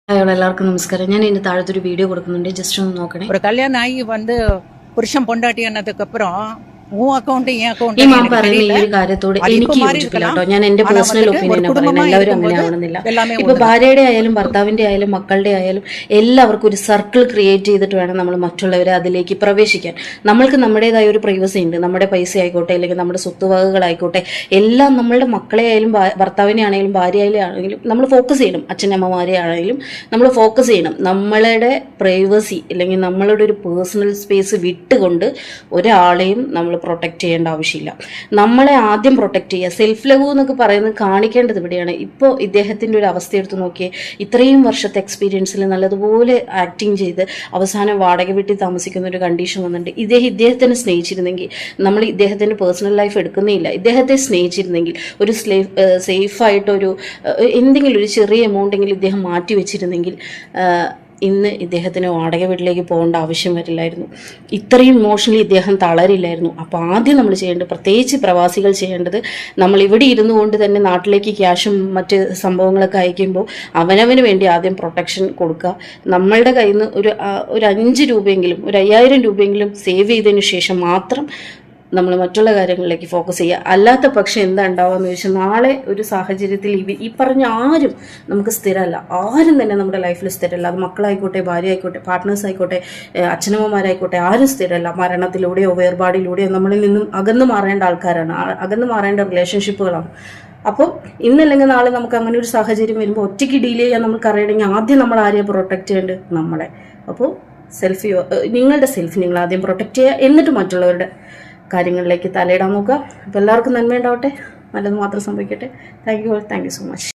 எல்லாருக்கும் நமஸ்காரம். ഞാൻ ഇതിന്റെ താഴത്തെ ഒരു വീഡിയോ കൊടുക്കുന്നുണ്ട്, ജസ്റ്റ് ഒന്ന് നോക്കണേ. ஒரு கல்யாணம் ஆகி புருஷன் பொண்டாட்டி ஆனதுக்கு அப்புறம் உன் அக்கௌண்ட் என் அக்கௌண்ட் ഈ മാം പറയുന്ന ഈ ഒരു കാര്യത്തോട് എനിക്ക് യോജിപ്പില്ല കേട്ടോ. ഞാൻ എന്റെ പേഴ്സണൽ ഒപ്പീനിയൻ പറയുന്നത്, എല്ലാവരും അങ്ങനെ ആവണമെന്നില്ല. ഇപ്പൊ ഭാര്യയുടെ ആയാലും ഭർത്താവിന്റെ ആയാലും മക്കളുടെ ആയാലും എല്ലാവർക്കും ഒരു സർക്കിൾ ക്രിയേറ്റ് ചെയ്തിട്ട് വേണം നമ്മൾ മറ്റുള്ളവരെ അതിലേക്ക് പ്രവേശിക്കാൻ. നമ്മൾക്ക് നമ്മുടേതായ ഒരു പ്രൈവസി ഉണ്ട്. നമ്മുടെ പൈസ ആയിക്കോട്ടെ, അല്ലെങ്കിൽ നമ്മുടെ സ്വത്തുവകകളായിക്കോട്ടെ, എല്ലാം നമ്മളുടെ മക്കളെ ആയാലും ഭർത്താവിനെ ആണെങ്കിലും ഭാര്യയിലെ ആണെങ്കിലും നമ്മൾ ഫോക്കസ് ചെയ്യണം. അച്ഛനമ്മമാരെ ആണെങ്കിലും നമ്മൾ ഫോക്കസ് ചെയ്യണം. നമ്മളുടെ പ്രൈവസി അല്ലെങ്കിൽ നമ്മളുടെ ഒരു പേഴ്സണൽ സ്പേസ് വിട്ടുകൊണ്ട് ഒരാളെയും നമ്മൾ പ്രൊട്ടക്റ്റ് ചെയ്യേണ്ട ആവശ്യമില്ല. നമ്മളെ ആദ്യം പ്രൊട്ടക്റ്റ് ചെയ്യുക. സെൽഫ് ലവ് എന്നൊക്കെ പറയുന്നത് കാണിക്കേണ്ടത് ഇവിടെയാണ്. ഇപ്പോൾ ഇദ്ദേഹത്തിൻ്റെ ഒരു അവസ്ഥ എടുത്ത് നോക്കിയേ. ഇത്രയും വർഷത്തെ എക്സ്പീരിയൻസിൽ നല്ലതുപോലെ ആക്ടിങ് ചെയ്ത് അവസാനം വാടക വീട്ടിൽ താമസിക്കുന്ന ഒരു കണ്ടീഷൻ വന്നിട്ടുണ്ട്. ഇദ്ദേഹത്തിനെ സ്നേഹിച്ചിരുന്നെങ്കിൽ, നമ്മൾ ഇദ്ദേഹത്തിൻ്റെ പേഴ്സണൽ ലൈഫ് എടുക്കുന്നേയില്ല, ഇദ്ദേഹത്തെ സ്നേഹിച്ചിരുന്നെങ്കിൽ ഒരു സേഫായിട്ടൊരു എന്തെങ്കിലും ഒരു ചെറിയ എമൗണ്ടെങ്കിലും ഇദ്ദേഹം മാറ്റി വെച്ചിരുന്നെങ്കിൽ ഇന്ന് ഇദ്ദേഹത്തിന് വാടക വീട്ടിലേക്ക് പോകേണ്ട ആവശ്യം വരില്ലായിരുന്നു. ഇത്രയും ഇമോഷണലി ഇദ്ദേഹം തളരില്ലായിരുന്നു. അപ്പോൾ ആദ്യം നമ്മൾ ചെയ്യേണ്ടത്, പ്രത്യേകിച്ച് പ്രവാസികൾ ചെയ്യേണ്ടത്, നമ്മൾ ഇവിടെ ഇരുന്നു കൊണ്ട് തന്നെ നാട്ടിലേക്ക് ക്യാഷും മറ്റ് സംഭവങ്ങളൊക്കെ അയക്കുമ്പോൾ അവനവന് വേണ്ടി ആദ്യം പ്രൊട്ടക്ഷൻ കൊടുക്കുക. നമ്മളുടെ കയ്യിൽ നിന്ന് ഒരു 5 രൂപയെങ്കിലും ഒരു 5000 രൂപയെങ്കിലും സേവ് ചെയ്തതിന് ശേഷം മാത്രം നമ്മൾ മറ്റുള്ള കാര്യങ്ങളിലേക്ക് ഫോക്കസ് ചെയ്യുക. അല്ലാത്ത പക്ഷം എന്താ ഉണ്ടാവുകയെന്ന് ചോദിച്ചാൽ, നാളെ ഒരു സാഹചര്യത്തിൽ ഈ പറഞ്ഞ ആരും നമുക്ക് സ്ഥിരമല്ല. ആരും തന്നെ നമ്മുടെ ലൈഫിൽ സ്ഥിരമല്ല. അത് മക്കളായിക്കോട്ടെ, ഭാര്യ ആയിക്കോട്ടെ, പാർട്ട്നേഴ്സ് ആയിക്കോട്ടെ, അച്ഛനമ്മമാരായിക്കോട്ടെ, ആരും സ്ഥിരമല്ല. മരണത്തിലൂടെയോ വേർപാടിലൂടെയോ നമ്മളിൽ നിന്നും അകന്നു മാറേണ്ട ആൾക്കാരാണ്, അകന്നു മാറേണ്ട റിലേഷൻഷിപ്പുകളാണ്. അപ്പോൾ ഇന്നല്ലെങ്കിൽ നാളെ നമുക്ക് അങ്ങനെ ഒരു സാഹചര്യം വരുമ്പോൾ ഒറ്റയ്ക്ക് ഡീൽ ചെയ്യാൻ നമുക്ക് അറിയണമെങ്കിൽ ആദ്യം നമ്മൾ ആരെയാണ് പ്രൊട്ടക്റ്റ് ചെയ്യേണ്ടത്? നമ്മളെ. അപ്പോൾ നിങ്ങളുടെ സെൽഫ് നിങ്ങൾ ആദ്യം പ്രൊട്ടക്റ്റ് ചെയ്യുക, എന്നിട്ട് മറ്റുള്ളവരുടെ കാര്യങ്ങളിലേക്ക് തലയിടാൻ നോക്കുക. അപ്പോൾ എല്ലാവർക്കും നന്മയുണ്ടാവട്ടെ, നല്ലത് മാത്രം സംഭവിക്കട്ടെ. Thank you so much.